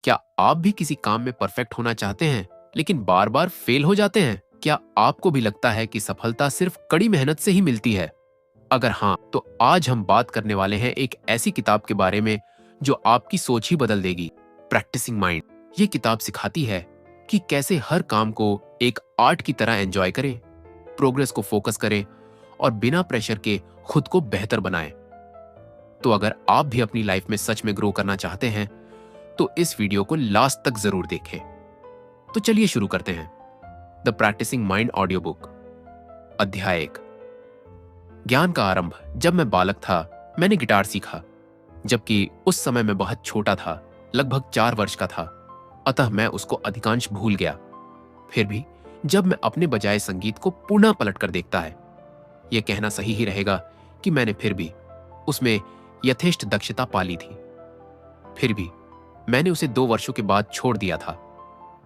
क्या आप भी किसी काम में परफेक्ट होना चाहते हैं लेकिन बार बार फेल हो जाते हैं? क्या आपको भी लगता है कि सफलता सिर्फ कड़ी मेहनत से ही मिलती है? अगर हाँ, तो आज हम बात करने वाले हैं एक ऐसी किताब के बारे में जो आपकी सोच ही बदल देगी, प्रैक्टिसिंग माइंड। ये किताब सिखाती है कि कैसे हर काम को एक आर्ट की तरह एंजॉय करें, प्रोग्रेस को फोकस करें और बिना प्रेशर के खुद को बेहतर बनाएं। तो अगर आप भी अपनी लाइफ में सच में ग्रो करना चाहते हैं तो इस वीडियो को लास्ट तक जरूर देखें। तो चलिए शुरू करते हैं। The practising mind audio book, अध्याय 1। ज्ञान का आरंभ। जब मैं बालक था मैंने गिटार सीखा, जबकि उस समय मैं बहुत छोटा था, लगभग 4 वर्ष का था, अतः मैं उसको अधिकांश भूल गया। फिर भी जब मैं अपने बजाए संगीत को पुनः पलट कर देखता है, यह कहना सही ही रहेगा कि मैंने फिर भी उसमें यथेष्ट दक्षता पाली थी। फिर भी मैंने उसे 2 वर्षों के बाद छोड़ दिया था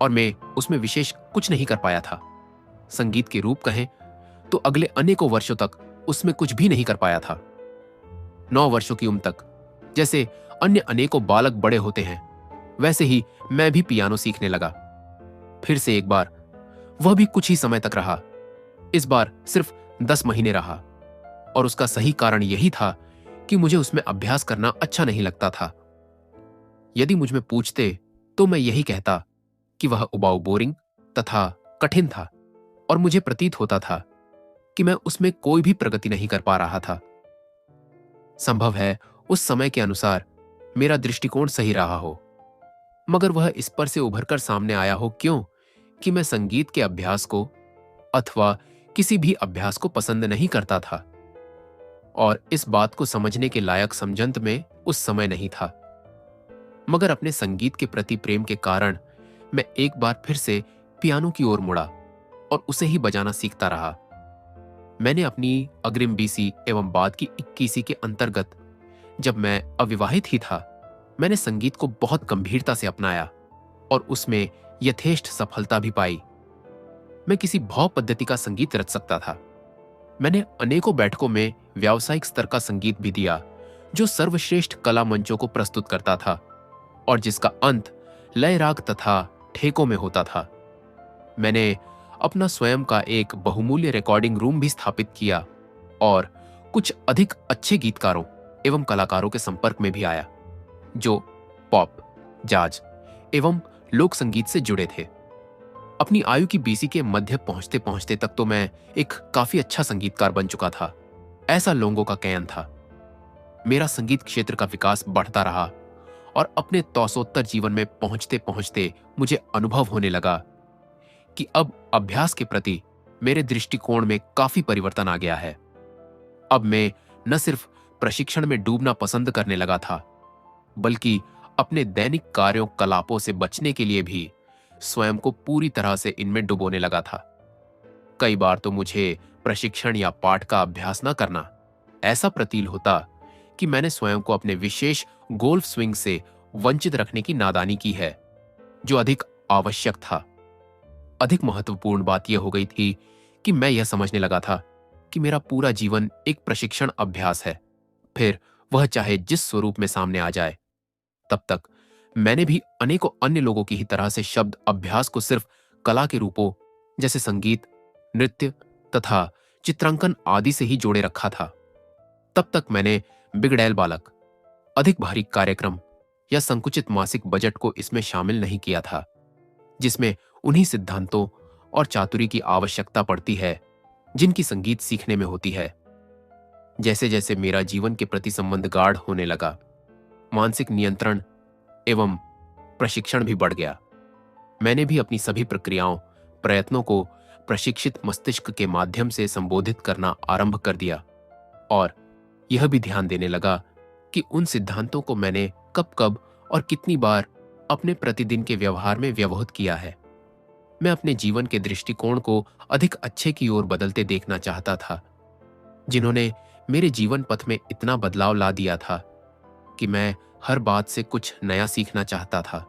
और मैं उसमें विशेष कुछ नहीं कर पाया था। संगीत के रूप कहें तो अगले अनेकों वर्षों तक उसमें कुछ भी नहीं कर पाया था। 9 वर्षों की उम्र तक जैसे अन्य अनेकों बालक बड़े होते हैं, वैसे ही मैं भी पियानो सीखने लगा। फिर से एक बार, वह भी कुछ ही समय तक रहा। इस बार सिर्फ 10 महीने रहा और उसका सही कारण यही था कि मुझे उसमें अभ्यास करना अच्छा नहीं लगता था। यदि मुझ में पूछते तो मैं यही कहता कि वह उबाऊ, बोरिंग तथा कठिन था और मुझे प्रतीत होता था कि मैं उसमें कोई भी प्रगति नहीं कर पा रहा था। संभव है उस समय के अनुसार मेरा दृष्टिकोण सही रहा हो, मगर वह इस पर से उभरकर सामने आया हो क्यों कि मैं संगीत के अभ्यास को अथवा किसी भी अभ्यास को पसंद नहीं करता था और इस बात को समझने के लायक समझंत में उस समय नहीं था। मगर अपने संगीत के प्रति प्रेम के कारण मैं एक बार फिर से पियानो की ओर मुड़ा और उसे ही बजाना सीखता रहा। मैंने अपनी अग्रिम 20वीं एवं बाद की 21वीं के अंतर्गत, जब मैं अविवाहित ही था, मैंने संगीत को बहुत गंभीरता से अपनाया और उसमें यथेष्ट सफलता भी पाई। मैं किसी भाव पद्धति का संगीत रच सकता था। मैंने अनेकों बैठकों में व्यावसायिक स्तर का संगीत भी दिया जो सर्वश्रेष्ठ कला मंचों को प्रस्तुत करता था और जिसका अंत लय राग तथा ठेकों में होता था। मैंने अपना स्वयं का एक बहुमूल्य रिकॉर्डिंग रूम भी स्थापित किया और कुछ अधिक अच्छे गीतकारों एवं कलाकारों के संपर्क में भी आया जो पॉप, जाज एवं लोक संगीत से जुड़े थे। अपनी आयु की 20 के मध्य पहुंचते पहुंचते तक तो मैं एक काफी अच्छा संगीतकार बन चुका था, ऐसा लोगों का कहना था। मेरा संगीत क्षेत्र का विकास बढ़ता रहा और अपने तौसोत्तर जीवन में पहुंचते पहुंचते मुझे अनुभव होने लगा कि अब अभ्यास के प्रति मेरे दृष्टिकोण में काफी परिवर्तन आ गया है। अब मैं न सिर्फ प्रशिक्षण में डूबना पसंद करने लगा था, बल्कि अपने दैनिक कार्यों कलापों से बचने के लिए भी स्वयं को पूरी तरह से इनमें डुबोने लगा था। कई बार तो मुझे प्रशिक्षण या पाठ का अभ्यास न करना ऐसा प्रतीत होता कि मैंने स्वयं को अपने विशेष गोल्फ स्विंग से वंचित रखने की नादानी की है, जो अधिक आवश्यक था। अधिक महत्वपूर्ण बात यह हो गई थी कि मैं यह समझने लगा था कि मेरा पूरा जीवन एक प्रशिक्षण अभ्यास है, फिर वह चाहे जिस स्वरूप में सामने आ जाए। तब तक मैंने भी अनेकों अन्य लोगों की ही तरह से शब्द अभ्यास को सिर्फ कला के रूपों जैसे संगीत, नृत्य तथा चित्रांकन आदि से ही जोड़े रखा था। तब तक मैंने बिगड़ैल बालक, अधिक भारी कार्यक्रम या संकुचित मासिक बजट को इसमें शामिल नहीं किया था, जिसमें उन्हीं सिद्धांतों और चातुरी की आवश्यकता पड़ती है जिनकी संगीत सीखने में होती है। जैसे जैसे मेरा जीवन के प्रति संबंध गाढ़ होने लगा, मानसिक नियंत्रण एवं प्रशिक्षण भी बढ़ गया। मैंने भी अपनी सभी प्रक्रियाओं, प्रयत्नों को प्रशिक्षित मस्तिष्क के माध्यम से संबोधित करना आरंभ कर दिया और यह भी ध्यान देने लगा कि उन सिद्धांतों को मैंने कब कब और कितनी बार अपने प्रतिदिन के व्यवहार में व्यवहृत किया है। मैं अपने जीवन के दृष्टिकोण को अधिक अच्छे की ओर बदलते देखना चाहता था, जिन्होंने मेरे जीवन पथ में इतना बदलाव ला दिया था कि मैं हर बात से कुछ नया सीखना चाहता था।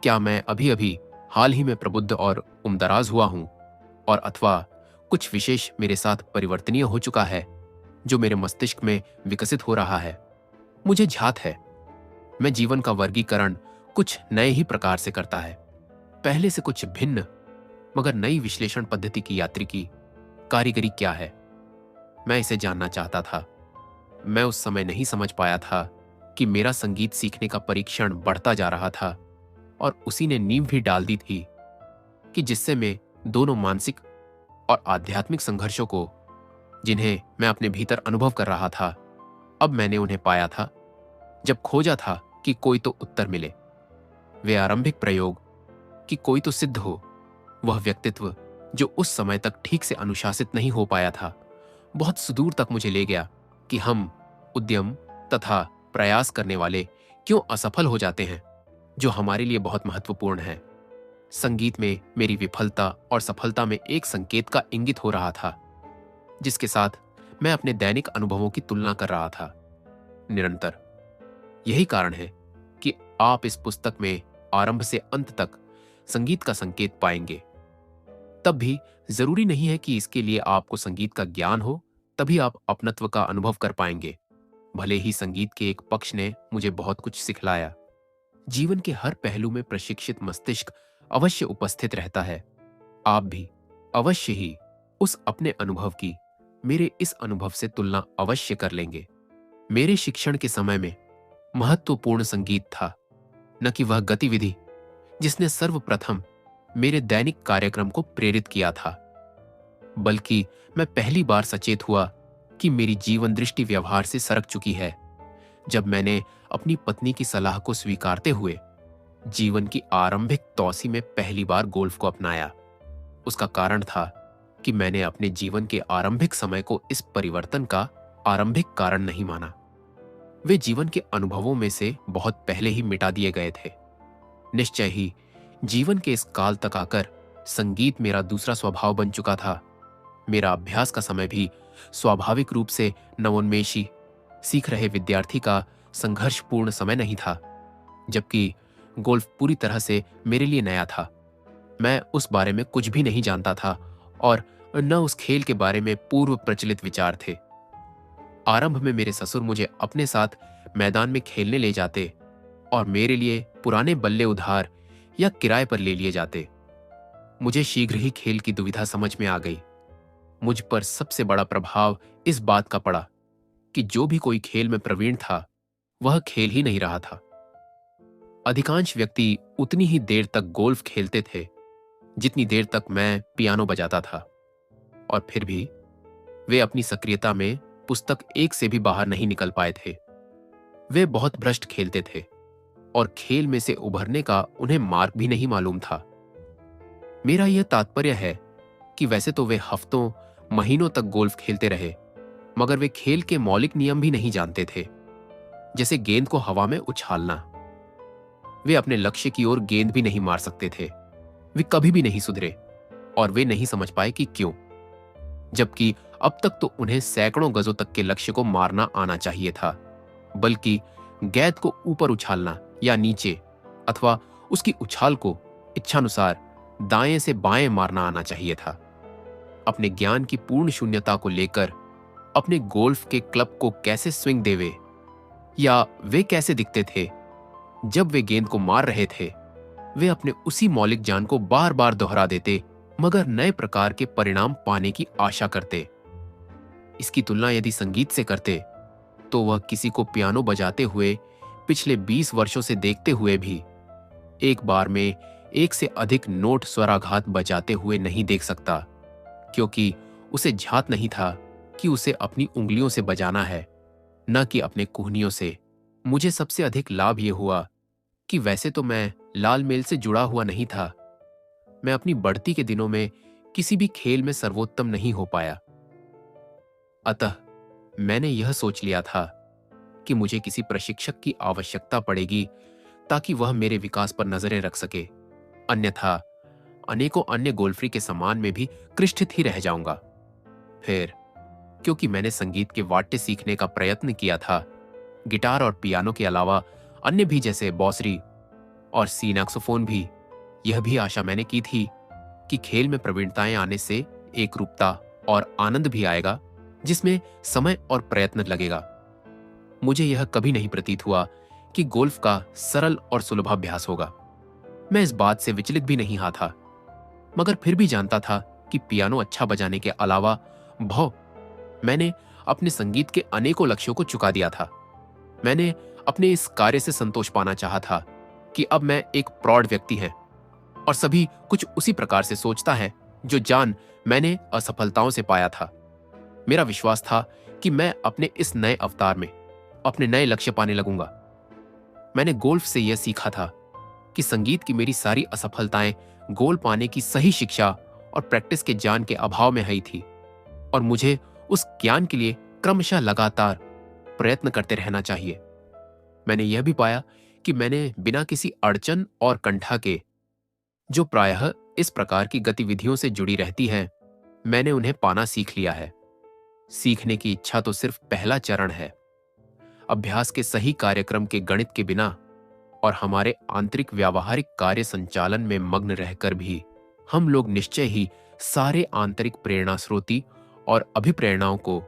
क्या मैं अभी अभी हाल ही में प्रबुद्ध और उम्रदराज हुआ हूं और अथवा कुछ विशेष मेरे साथ परिवर्तनीय हो चुका है जो मेरे मस्तिष्क में विकसित हो रहा है? मुझे झात है। मैं जीवन का वर्गीकरण कुछ नए ही प्रकार से करता है, पहले से कुछ भिन्न मगर नई विश्लेषण पद्धति की यात्री की कारीगरी क्या है, मैं इसे जानना चाहता था। मैं उस समय नहीं समझ पाया था कि मेरा संगीत सीखने का परीक्षण बढ़ता जा रहा था और उसी ने नींव भी डाल दी थी कि जिससे मैं दोनों मानसिक और आध्यात्मिक संघर्षों को, जिन्हें मैं अपने भीतर अनुभव कर रहा था, अब मैंने उन्हें पाया था जब खोजा था कि कोई तो उत्तर मिले। वे आरंभिक प्रयोग कि कोई तो सिद्ध हो, वह व्यक्तित्व जो उस समय तक ठीक से अनुशासित नहीं हो पाया था, बहुत सुदूर तक मुझे ले गया कि हम उद्यम तथा प्रयास करने वाले क्यों असफल हो जाते हैं, जो हमारे लिए बहुत महत्वपूर्ण है। संगीत में मेरी विफलता और सफलता में एक संकेत का इंगित हो रहा था, जिसके साथ मैं अपने दैनिक अनुभवों की तुलना कर रहा था निरंतर। यही कारण है कि आप इस पुस्तक में आरंभ से अंत तक संगीत का संकेत पाएंगे। तब भी जरूरी नहीं है कि इसके लिए आपको संगीत का ज्ञान हो, तभी आप अपनत्व का अनुभव कर पाएंगे। भले ही संगीत के एक पक्ष ने मुझे बहुत कुछ सिखलाया, जीवन के हर पहलू में प्रशिक्षित मस्तिष्क अवश्य उपस्थित रहता है। आप भी अवश्य ही उस अपने अनुभव की मेरे इस अनुभव से तुलना अवश्य कर लेंगे। मेरे शिक्षण के समय में महत्वपूर्ण संगीत था, न कि वह गतिविधि जिसने सर्वप्रथम मेरे दैनिक कार्यक्रम को प्रेरित किया था, बल्कि मैं पहली बार सचेत हुआ कि मेरी जीवन दृष्टि व्यवहार से सरक चुकी है जब मैंने अपनी पत्नी की सलाह को स्वीकारते हुए जीवन की आरंभिक तौसी में पहली बार गोल्फ को अपनाया। उसका कारण था कि मैंने अपने जीवन के आरंभिक समय को इस परिवर्तन का आरंभिक कारण नहीं माना। वे जीवन के अनुभवों में से बहुत पहले ही मिटा दिए गए थे। निश्चय ही जीवन के इस काल तक आकर संगीत मेरा दूसरा स्वभाव बन चुका था। मेरा अभ्यास का समय भी स्वाभाविक रूप से नवोन्मेषी, सीख रहे विद्यार्थी का संघर्षपूर्ण समय नहीं था, जबकि गोल्फ पूरी तरह से मेरे लिए नया था। मैं उस बारे में कुछ भी नहीं जानता था और न उस खेल के बारे में पूर्व प्रचलित विचार थे। आरंभ में मेरे ससुर मुझे अपने साथ मैदान में खेलने ले जाते और मेरे लिए पुराने बल्ले उधार या किराए पर ले लिए जाते। मुझे शीघ्र ही खेल की दुविधा समझ में आ गई। मुझ पर सबसे बड़ा प्रभाव इस बात का पड़ा कि जो भी कोई खेल में प्रवीण था, वह खेल ही नहीं रहा था। अधिकांश व्यक्ति उतनी ही देर तक गोल्फ खेलते थे जितनी देर तक मैं पियानो बजाता था, और फिर भी वे अपनी सक्रियता में पुस्तक एक से भी बाहर नहीं निकल पाए थे। वे बहुत भ्रष्ट खेलते थे और खेल में से उभरने का उन्हें मार्ग भी नहीं मालूम था। मेरा यह तात्पर्य है कि वैसे तो वे हफ्तों महीनों तक गोल्फ खेलते रहे, मगर वे खेल के मौलिक नियम भी नहीं जानते थे, जैसे गेंद को हवा में उछालना। वे अपने लक्ष्य की ओर गेंद भी नहीं मार सकते थे। वे कभी भी नहीं सुधरे और वे नहीं समझ पाए कि क्यों, जबकि अब तक तो उन्हें सैकड़ों गजों तक के लक्ष्य को मारना आना चाहिए था, बल्कि गेंद को ऊपर उछालना या नीचे अथवा उसकी उछाल को इच्छानुसार दाएं से बाएं मारना आना चाहिए था। अपने ज्ञान की पूर्ण शून्यता को लेकर अपने गोल्फ के क्लब को कैसे स्विंग देवे या वे कैसे दिखते थे जब वे गेंद को मार रहे थे, वे अपने उसी मौलिक ज्ञान को बार बार दोहरा देते, मगर नए प्रकार के परिणाम पाने की आशा करते। इसकी तुलना यदि संगीत से करते तो वह किसी को पियानो बजाते हुए पिछले 20 वर्षों से देखते हुए भी एक बार में एक से अधिक नोट स्वराघात बजाते हुए नहीं देख सकता, क्योंकि उसे झात नहीं था कि उसे अपनी उंगलियों से बजाना है, न कि अपने कुहनियों से। मुझे सबसे अधिक लाभ यह हुआ कि वैसे तो मैं लाल मेल से जुड़ा हुआ नहीं था। मैं अपनी बढ़ती के दिनों में किसी भी खेल में सर्वोत्तम नहीं हो पाया। अतः मैंने यह सोच लिया था कि मुझे किसी प्रशिक्षक की आवश्यकता पड़ेगी ताकि वह मेरे विकास पर नजरें रख सके, अन्यथा अनेकों अन्य गोल्फरी के सम्मान में भी कृष्ठित ही रह जाऊंगा। फिर क्योंकि मैंने संगीत के वाद्य सीखने का प्रयत्न किया था, गिटार और पियानो के अलावा अन्य भी जैसे बांसुरी और सीनैक्सोफोन भी, यह भी आशा मैंने की थी कि खेल में प्रवीणताएं आने से एक रूपता और आनंद भी आएगा जिसमें समय और प्रयत्न लगेगा। मुझे यह कभी नहीं प्रतीत हुआ कि गोल्फ का सरल और सुलभाभ्यास होगा। मैं इस बात से विचलित भी नहीं हा था, मगर फिर भी जानता था कि पियानो अच्छा बजाने के अलावा भौ मैंने अपने संगीत के अनेकों लक्ष्यों को चुका दिया था। मैंने अपने इस कार्य से संतोष पाना चाहा था कि अब मैं एक प्रौढ़ व्यक्ति है और सभी कुछ उसी प्रकार से सोचता है जो जान मैंने असफलताओं से पाया था। मेरा विश्वास था कि मैं अपने इस नए अवतार में अपने नए लक्ष्य पाने लगूंगा। मैंने गोल्फ से यह सीखा था कि संगीत की मेरी सारी असफलताएं गोल पाने की सही शिक्षा और प्रैक्टिस के ज्ञान के अभाव में आई थी, और मुझे उस ज्ञान के लिए क्रमशः लगातार प्रयत्न करते रहना चाहिए। मैंने यह भी पाया कि मैंने बिना किसी अड़चन और कंठा के, जो प्रायः इस प्रकार की गतिविधियों से जुड़ी रहती हैं, मैंने उन्हें पाना सीख लिया है। सीखने की इच्छा तो सिर्फ पहला चरण है। अभ्यास के सही कार्यक्रम के गणित के बिना और हमारे आंतरिक व्यावहारिक कार्य संचालन में मग्न रहकर भी हम लोग निश्चय ही सारे आंतरिक प्रेरणा स्रोती और अभिप्रेरणाओं को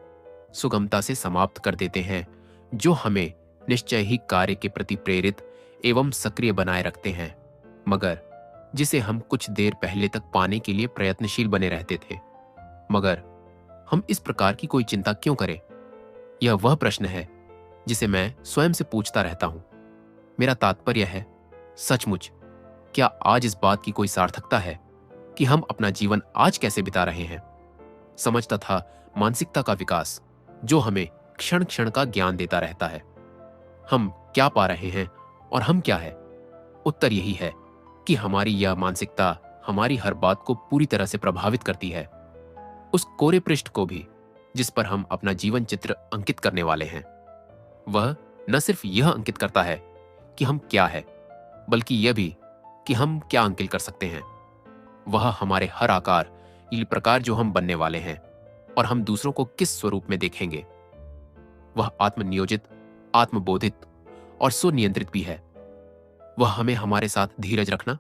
सुगमता से समाप्त कर देते हैं, जो हमें निश्चय ही कार्य के प्रति प्रेरित एवं सक्रिय बनाए रखते हैं, मगर जिसे हम कुछ देर पहले तक पाने के लिए प्रयत्नशील बने रहते थे। मगर हम इस प्रकार की कोई चिंता क्यों करें? यह वह प्रश्न है जिसे मैं स्वयं से पूछता रहता हूं। मेरा तात्पर्य है, सचमुच क्या आज इस बात की कोई सार्थकता है कि हम अपना जीवन आज कैसे बिता रहे हैं? समझता था मानसिकता का विकास, जो हमें क्षण क्षण का ज्ञान देता रहता है। हम क्या पा रहे हैं और हम क्या है? उत्तर यही है कि हमारी यह मानसिकता हमारी हर बात को पूरी तरह से प्रभावित करती है, उस कोरे पृष्ठ को भी जिस पर हम अपना जीवन चित्र अंकित करने वाले हैं। वह न सिर्फ यह अंकित करता है कि हम क्या है, बल्कि यह भी कि हम क्या अंकित कर सकते हैं। वह हमारे हर आकार या प्रकार जो हम बनने वाले हैं और हम दूसरों को किस स्वरूप में देखेंगे। वह आत्मनियोजित, आत्मबोधित और सुनियंत्रित भी है। वह हमें हमारे साथ धीरज रखना,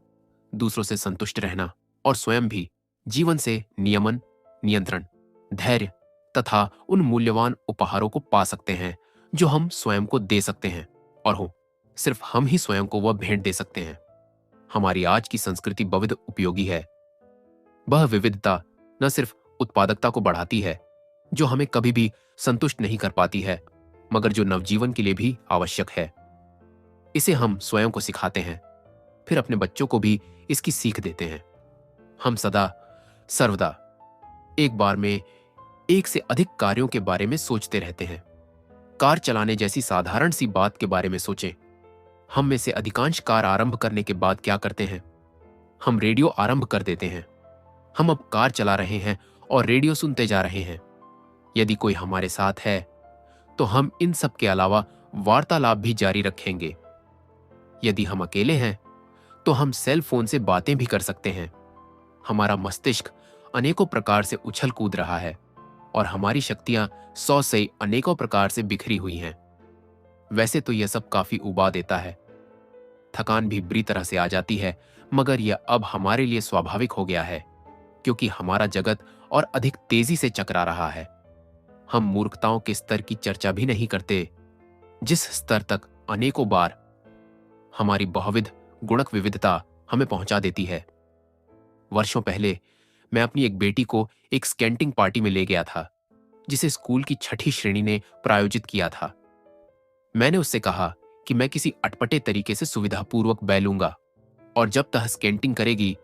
दूसरों से संतुष्ट रहना और स्वयं भी जीवन से नियमन, नियंत्रण, धैर्य तथा उन मूल्यवान उपहारों को पा सकते हैं जो हम स्वयं को दे सकते हैं, और हो सिर्फ हम ही स्वयं को वह भेंट दे सकते हैं। हमारी आज की संस्कृति बहुविध उपयोगी है। वह विविधता न सिर्फ उत्पादकता को बढ़ाती है, जो हमें कभी भी संतुष्ट नहीं कर पाती है, मगर जो नवजीवन के लिए भी आवश्यक है। इसे हम स्वयं को सिखाते हैं, फिर अपने बच्चों को भी इसकी सीख देते हैं। हम सदा सर्वदा एक बार में एक से अधिक कार्यों के बारे में सोचते रहते हैं। कार चलाने जैसी साधारण सी बात के बारे में सोचें। हम में से अधिकांश कार आरंभ करने के बाद क्या करते हैं? हम रेडियो आरंभ कर देते हैं। हम अब कार चला रहे हैं और रेडियो सुनते जा रहे हैं। यदि कोई हमारे साथ है तो हम इन सब के अलावा वार्तालाप भी जारी रखेंगे। यदि हम अकेले हैं तो हम सेल फोन से बातें भी कर सकते हैं। हमारा मस्तिष्क अनेकों प्रकार से उछल कूद रहा है और हमारी शक्तियां 100 से अनेकों प्रकार से बिखरी हुई हैं। वैसे तो यह सब काफी उबा देता है, थकान भी बुरी तरह से आ जाती है, मगर यह अब हमारे लिए स्वाभाविक हो गया है, क्योंकि हमारा जगत और अधिक तेजी से चकरा रहा है। हम मूर्खताओं के स्तर की चर्चा भी नहीं करते, जिस स्तर तक अनेकों बार हमारी बहुविध गुणक विविधता हमें पहुंचा देती है। वर्षों पहले मैं अपनी एक बेटी को एक स्केटिंग पार्टी में ले गया था, जिसे स्कूल की 6ठी श्रेणी ने प्रायोजित किया था। मैंने उससे कहा कि मैं किसी अटपटे तरीके से सुविधापूर्वक बैलूंगा और जब तक स्केटिंग करेगी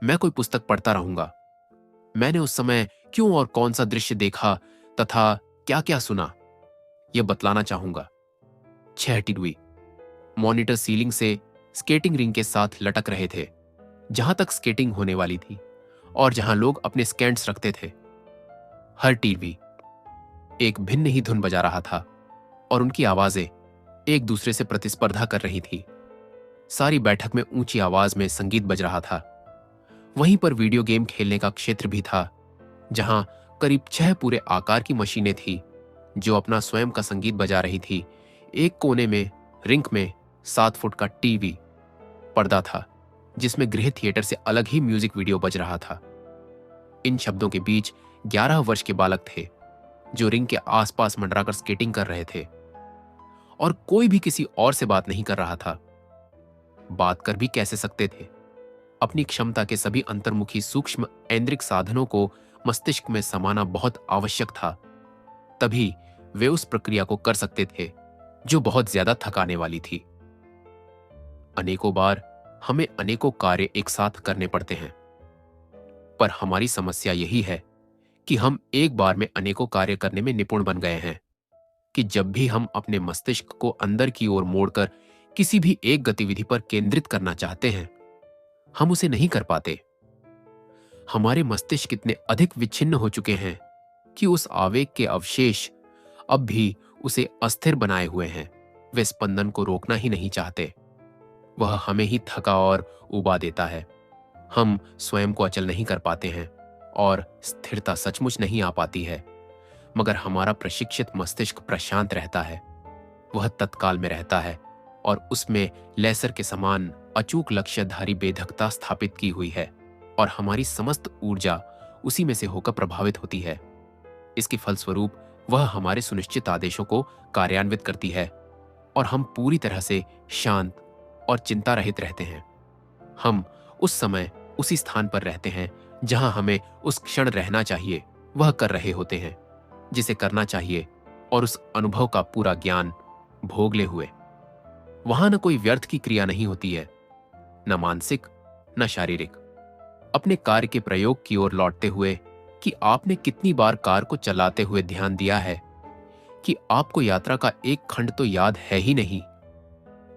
मैं कोई पुस्तक पढ़ता रहूंगा। मैंने उस समय क्यों और कौन सा दृश्य देखा तथा क्या क्या सुना, यह बतलाना चाहूंगा। 6ठी डुई मॉनिटर सीलिंग से स्केटिंग रिंग के साथ लटक रहे थे, जहां तक स्केटिंग होने वाली थी और जहां लोग अपने स्केट्स रखते थे। हर टीवी एक भिन्न ही धुन बजा रहा था और उनकी आवाजें एक दूसरे से प्रतिस्पर्धा कर रही थी। सारी बैठक में ऊंची आवाज में संगीत बज रहा था। वहीं पर वीडियो गेम खेलने का क्षेत्र भी था, जहां करीब 6 पूरे आकार की मशीनें थी जो अपना स्वयं का संगीत बजा रही थी। एक कोने में रिंक में 7 फुट का टीवी पर्दा था, जिसमें गृह थिएटर से अलग ही म्यूजिक वीडियो बज रहा था। इन शब्दों के बीच 11 वर्ष के बालक थे जो रिंग के आसपास मंडराकर स्केटिंग कर रहे थे, और कोई भी किसी और से बात नहीं कर रहा था। बात कर भी कैसे सकते थे? अपनी क्षमता के सभी अंतर्मुखी सूक्ष्म ऐन्द्रिक साधनों को मस्तिष्क में समाना बहुत आवश्यक था। तभी वे उस प्रक्रिया को कर सकते थे जो बहुत ज्यादा थकाने वाली थी। अनेकों बार हमें अनेकों कार्य एक साथ करने पड़ते हैं, पर हमारी समस्या यही है कि हम एक बार में अनेकों कार्य करने में निपुण बन गए हैं कि जब भी हम अपने मस्तिष्क को अंदर की ओर मोड़कर किसी भी एक गतिविधि पर केंद्रित करना चाहते हैं, हम उसे नहीं कर पाते। हमारे मस्तिष्क इतने अधिक विच्छिन्न हो चुके हैं कि उस आवेग के अवशेष अब भी उसे अस्थिर बनाए हुए हैं। वे स्पंदन को रोकना ही नहीं चाहते। वह हमें ही थका और उबा देता है। हम स्वयं को अचल नहीं कर पाते हैं और स्थिरता सचमुच नहीं आ पाती है। मगर हमारा प्रशिक्षित मस्तिष्क प्रशांत रहता है। वह तत्काल में रहता है और उसमें लेसर के समान अचूक लक्ष्यधारी बेधकता स्थापित की हुई है और हमारी समस्त ऊर्जा उसी में से होकर प्रभावित होती है। इसके फलस्वरूप वह हमारे सुनिश्चित आदेशों को कार्यान्वित करती है और हम पूरी तरह से शांत और चिंता रहित रहते हैं। हम उस समय उसी स्थान पर रहते हैं जहां हमें उस क्षण रहना चाहिए, वह कर रहे होते हैं जिसे करना चाहिए, और उस अनुभव का पूरा ज्ञान भोगले हुए। वहां न कोई व्यर्थ की क्रिया नहीं होती है, न मानसिक न शारीरिक। अपने कार्य के प्रयोग की ओर लौटते हुए कि आपने कितनी बार कार को चलाते हुए ध्यान दिया है कि आपको यात्रा का एक खंड तो याद है ही नहीं।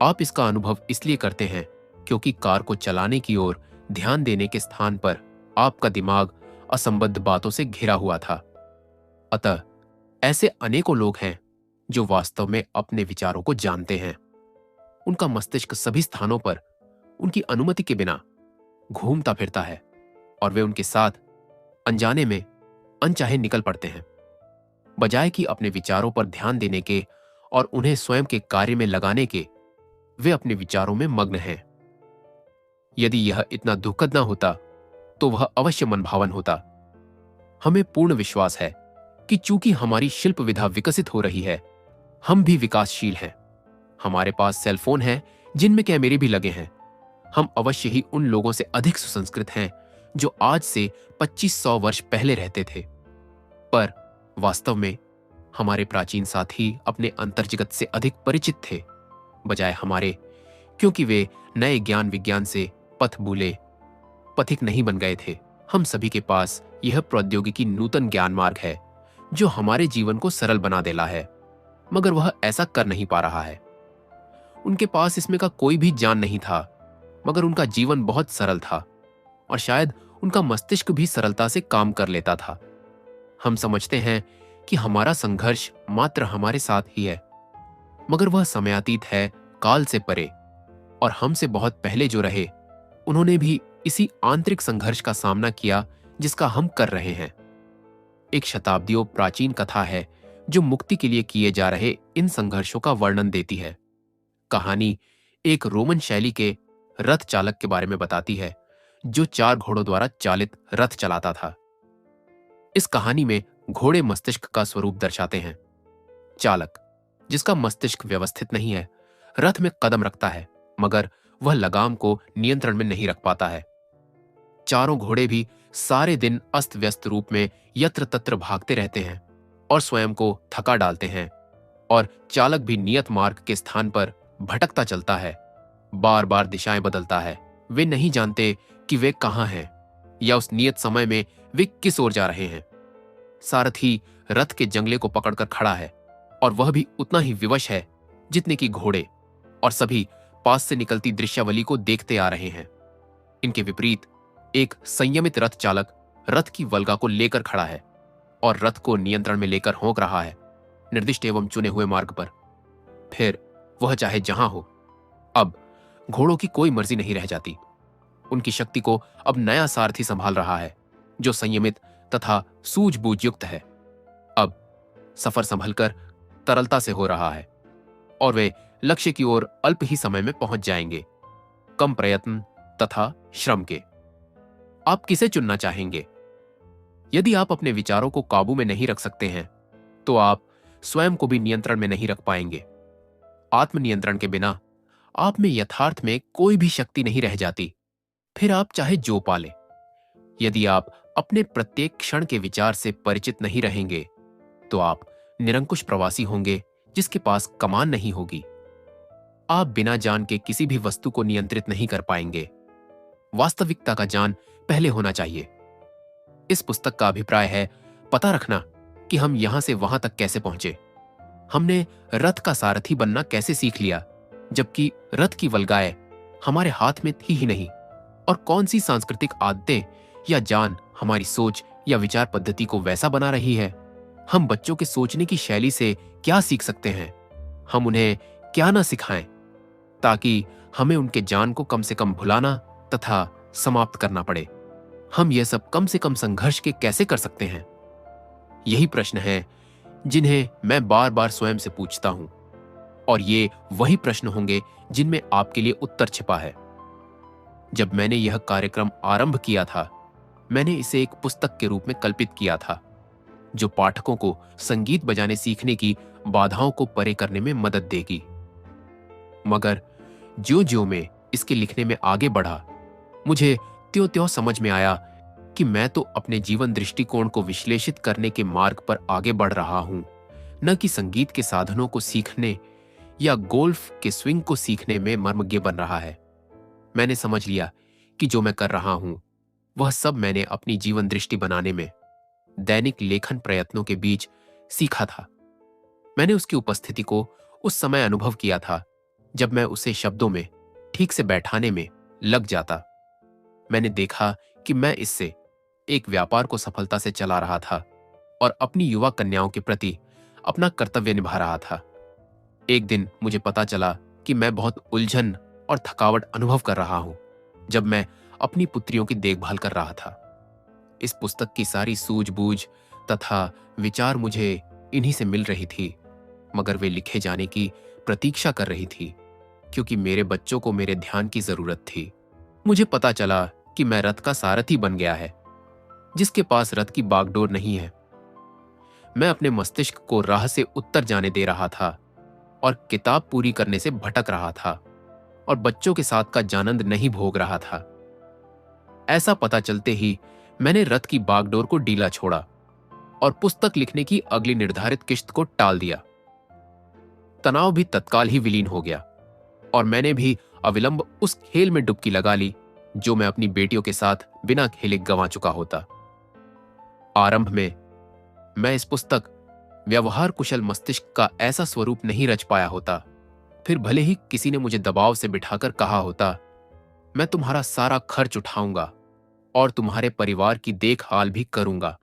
आप इसका अनुभव इसलिए करते हैं क्योंकि कार को चलाने की ओर ध्यान देने के स्थान पर आपका दिमाग असंबद्ध बातों से घिरा हुआ था। अतः ऐसे अनेकों लोग हैं जो वास्तव में अपने विचारों को जानते हैं। उनका मस्तिष्क सभी स्थानों पर उनकी अनुमति के बिना घूमता फिरता है और वे उनके साथ अनजाने में अनचाहे निकल पड़ते हैं। बजाय कि अपने विचारों पर ध्यान देने के और उन्हें स्वयं के कार्य में लगाने के, वे अपने विचारों में मग्न हैं। यदि यह इतना दुखद ना होता तो वह अवश्य मनभावन होता। हमें पूर्ण विश्वास है कि चूंकि हमारी शिल्प विधा विकसित हो रही है, हम भी विकासशील हैं। हमारे पास सेलफोन हैं जिनमें कैमरे भी लगे हैं। हम अवश्य ही उन लोगों से अधिक सुसंस्कृत हैं जो आज से 2500 वर्ष पहले रहते थे। पर वास्तव में हमारे प्राचीन साथी अपने अंतर्जगत से अधिक परिचित थे बजाय हमारे, क्योंकि वे नए ज्ञान विज्ञान से पथ भूले पथिक नहीं बन गए थे। हम सभी के पास यह प्रौद्योगिकी नूतन ज्ञान मार्ग है जो हमारे जीवन को सरल बना देला है, मगर वह ऐसा कर नहीं पा रहा है। उनके पास इसमें का कोई भी ज्ञान नहीं था, मगर उनका जीवन बहुत सरल था और शायद उनका मस्तिष्क भी सरलता से काम कर लेता था। हम समझते हैं कि हमारा संघर्ष मात्र हमारे साथ ही है, मगर वह समयातीत है, काल से परे, और हमसे बहुत पहले जो रहे उन्होंने भी इसी आंतरिक संघर्ष का सामना किया जिसका हम कर रहे हैं। एक शताब्दियों प्राचीन कथा है जो मुक्ति के लिए किए जा रहे इन संघर्षों का वर्णन देती है। कहानी एक रोमन शैली के रथ चालक के बारे में बताती है जो 4 घोड़ों द्वारा चालित रथ चलाता था। इस कहानी में घोड़े मस्तिष्क का स्वरूप दर्शाते हैं। चालक, जिसका मस्तिष्क व्यवस्थित नहीं है, रथ में कदम रखता है, मगर वह लगाम को नियंत्रण में नहीं रख पाता है। चारों घोड़े भी सारे दिन अस्त व्यस्त रूप में यत्र तत्र भागते रहते हैं और स्वयं को थका डालते हैं, और चालक भी नियत मार्ग के स्थान पर भटकता चलता है, बार बार दिशाएं बदलता है। वे नहीं जानते कि वे कहां हैं या उस नियत समय में वे किस ओर जा रहे हैं। सारथी रथ के जंगले को पकड़कर खड़ा है और वह भी उतना ही विवश है जितने कि घोड़े, और सभी पास से निकलती दृश्यावली को देखते आ रहे हैं। इनके विपरीत एक संयमित रथ चालक रथ की वल्गा को लेकर खड़ा है और रथ को नियंत्रण में लेकर होंक रहा है, निर्दिष्ट एवं चुने हुए मार्ग पर। फिर वह चाहे जहां हो। अब घोड़ों की कोई मर्जी नहीं रह जाती। उनकी शक्ति को अब नया सारथी संभाल रहा है जो संयमित तथा सूझबूझ युक्त है। अब सफर संभलकर तरलता से हो रहा है और वे लक्ष्य की ओर अल्प ही समय में पहुंच जाएंगे, कम प्रयत्न तथा श्रम के। आप किसे चुनना चाहेंगे? यदि आप अपने विचारों को काबू में नहीं रख सकते हैं तो आप स्वयं को भी नियंत्रण में नहीं रख पाएंगे। आत्मनियंत्रण के बिना आप में यथार्थ में कोई भी शक्ति नहीं रह जाती। फिर आप चाहे जो पाले, यदि आप अपने प्रत्येक क्षण के विचार से परिचित नहीं रहेंगे तो आप निरंकुश प्रवासी होंगे जिसके पास कमान नहीं होगी। आप बिना जान के किसी भी वस्तु को नियंत्रित नहीं कर पाएंगे। वास्तविकता का जान पहले होना चाहिए। इस पुस्तक का अभिप्राय है पता रखना कि हम यहां से वहां तक कैसे पहुंचे। हमने रथ का सारथी बनना कैसे सीख लिया, जबकि रथ की वल्गाएं हमारे हाथ में थी ही नहीं। और कौन सी सांस्कृतिक आदतें या जान हमारी सोच या विचार पद्धति को वैसा बना रही है। हम बच्चों के सोचने की शैली से क्या सीख सकते हैं, हम उन्हें क्या ना सिखाएं, ताकि हमें उनके जान को कम से कम भुलाना तथा समाप्त करना पड़े। हम यह सब कम से कम संघर्ष के कैसे कर सकते हैं? यही प्रश्न है जिन्हें मैं बार बार स्वयं से पूछता हूं, और ये वही प्रश्न होंगे जिनमें आपके लिए उत्तर छिपा है। जब मैंने यह कार्यक्रम आरंभ किया था, मैंने इसे एक पुस्तक के रूप में कल्पित किया था जो पाठकों को संगीत बजाने सीखने की बाधाओं को परे करने में मदद देगी। मगर ज्यों-ज्यों मैं इसके लिखने में आगे बढ़ा, मुझे त्यों-त्यों समझ में आया कि मैं तो अपने जीवन दृष्टिकोण को विश्लेषित करने के मार्ग पर आगे बढ़ रहा हूं, न कि संगीत के साधनों को सीखने या गोल्फ के स्विंग को सीखने में मर्मज्ञ बन रहा है। मैंने समझ लिया कि जो मैं कर रहा हूं वह सब मैंने अपनी जीवन दृष्टि बनाने में दैनिक लेखन प्रयत्नों के बीच सीखा था। मैंने उसकी उपस्थिति को उस समय अनुभव किया था जब मैं उसे शब्दों में ठीक से बैठाने में लग जाता। मैंने देखा कि मैं इससे एक व्यापार को सफलता से चला रहा था और अपनी युवा कन्याओं के प्रति अपना कर्तव्य निभा रहा था। एक दिन मुझे पता चला कि मैं बहुत उलझन और थकावट अनुभव कर रहा हूं जब मैं अपनी पुत्रियों की देखभाल कर रहा था। इस पुस्तक की सारी सूझबूझ तथा विचार मुझे इन्हीं से मिल रही थी, मगर वे लिखे जाने की प्रतीक्षा कर रही थी, क्योंकि मेरे बच्चों को मेरे ध्यान की जरूरत थी। मुझे पता चला कि मैं रथ का सारथी बन गया है, जिसके पास रथ की बागडोर नहीं है। मैं अपने मस्तिष्क को राह से उत्तर जाने दे रहा था और किताब पूरी करने से भटक रहा था और बच्चों के साथ का जानंद नहीं भोग रहा था। ऐसा पता चलते ही मैंने रथ की बागडोर को ढीला छोड़ा और पुस्तक लिखने की अगली निर्धारित किश्त को टाल दिया। तनाव भी तत्काल ही विलीन हो गया और मैंने भी अविलंब उस खेल में डुबकी लगा ली जो मैं अपनी बेटियों के साथ बिना खेले गंवा चुका होता। आरंभ में मैं इस पुस्तक व्यवहार कुशल मस्तिष्क का ऐसा स्वरूप नहीं रच पाया होता। फिर भले ही किसी ने मुझे दबाव से बिठाकर कहा होता, मैं तुम्हारा सारा खर्च उठाऊंगा और तुम्हारे परिवार की देखभाल भी करूंगा,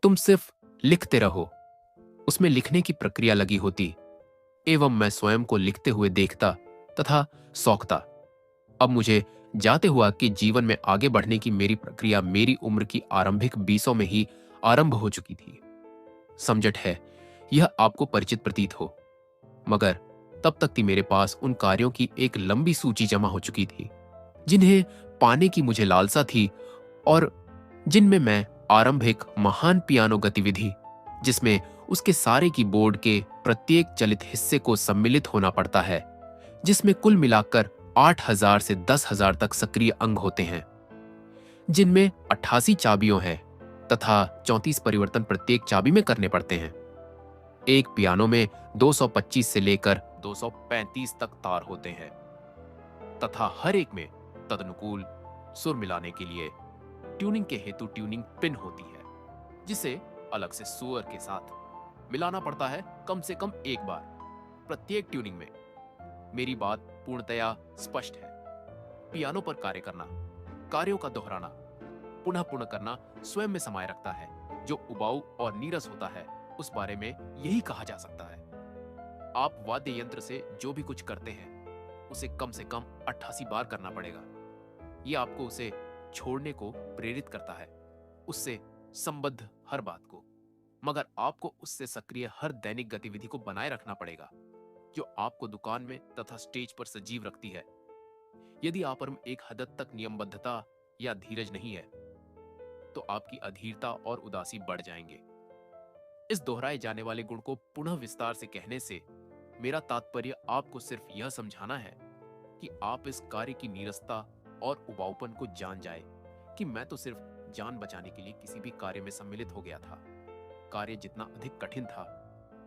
तुम सिर्फ लिखते रहो, उसमें लिखने की प्रक्रिया लगी होती एवं मैं स्वयं को लिखते हुए देखता तथा सौंकता। अब मुझे जाते हुआ कि जीवन में आगे बढ़ने की मेरी प्रक्रिया मेरी उम्र की आरंभिक 20 में ही आरंभ हो चुकी थी। समझट है यह आपको परिचित प्रतीत हो, मगर तब तक थी मेरे पास उन कार्यों की एक लंबी सूची जमा हो चुकी थी जिन्हें पाने की मुझे लालसा थी और जिनमें मैं आरंभिक महान पियानो गतिविधि, जिसमें उसके सारे कीबोर्ड के प्रत्येक चलित हिस्से को सम्मिलित होना पड़ता है, जिसमें कुल मिलाकर 8,000 से 10,000 तक सक्रिय अंग होते हैं, जिनमें 88 चाबियों हैं तथा 34 परिवर्तन प्रत्येक चाबी में करने पड़ते हैं। एक पियानो में 225 से लेकर 235 तक तार होते हैं तथा हर एक में तदनुकूल सुर मिलाने के लिए ट्यूनिंग के हेतु ट्यूनिंग पिन होती है, जिसे अलग से सुर के साथ मिलाना पड़ता है कम से कम एक बार प्रत्येक ट्यूनिंग में। मेरी बात पूर्णतया स्पष्ट है। पियानो पर कार्य करना, कार्यों का दोहराना, पुनः पुनः करना स्वयं में समाये रखता है। जो उबाऊ और नीरस होता है उस बारे में यही कहा जा सकता है। आप वाद्य यंत्र से जो भी कुछ करते हैं उसे कम से कम 88 बार करना पड़ेगा। यह आपको उसे छोड़ने को प्रेरित करता है, उससे संबद्ध हर बात को, मगर आपको उससे सक्रिय हर दैनिक गतिविधि को बनाए रखना पड़ेगा जो आपको दुकान में तथा स्टेज पर सजीव रखती है। यदि आप पर एक हद तक नियमबद्धता या धीरज नहीं है तो आपकी अधीरता और उदासी बढ़ जाएंगे। इस दोहराए जाने वाले गुण को पुनः विस्तार से कहने से मेरा तात्पर्य आपको सिर्फ यह समझाना है कि आप इस कार्य की नीरसता और उबाऊपन को जान जाए कि मैं तो सिर्फ जान बचाने के लिए किसी भी कार्य में सम्मिलित हो गया था। कार्य जितना अधिक कठिन था,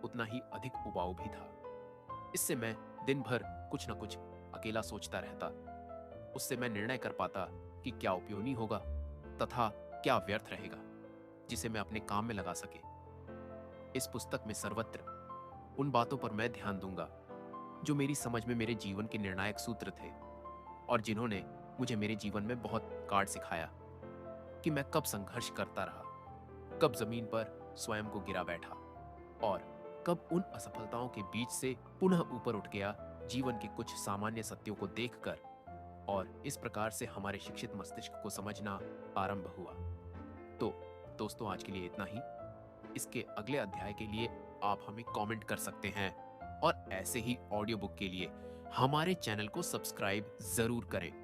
उतना ही अधिक उबाऊ भी था। इससे मैं दिन भर कुछ न कुछ अकेला सोचता रहता। उससे मैं निर्णय कर पाता कि क्या उपयोगी होगा तथा क्या व्यर्थ रहेगा, जिसे मैं अपने काम में लगा सके। इस पुस्तक में सर्वत्र उन बातों पर मैं ध्यान दूंगा जो मेरी समझ में मेरे जीवन के निर्णायक सूत्र थे और जिन्होंने मुझे मेरे जीवन में बहुत काट सिखाया कि मैं कब संघर्ष करता रहा, कब जमीन पर स्वयं को गिरा बैठा और कब उन असफलताओं के बीच से पुनः ऊपर उठ गया जीवन के कुछ सामान्य सत्यों को देखकर। और इस प्रकार से हमारे शिक्षित मस्तिष्क को समझना आरंभ हुआ। तो दोस्तों, आज के लिए इतना ही। इसके अगले अध्याय के लिए आप हमें कमेंट कर सकते हैं और ऐसे ही ऑडियो बुक के लिए हमारे चैनल को सब्सक्राइब जरूर करें।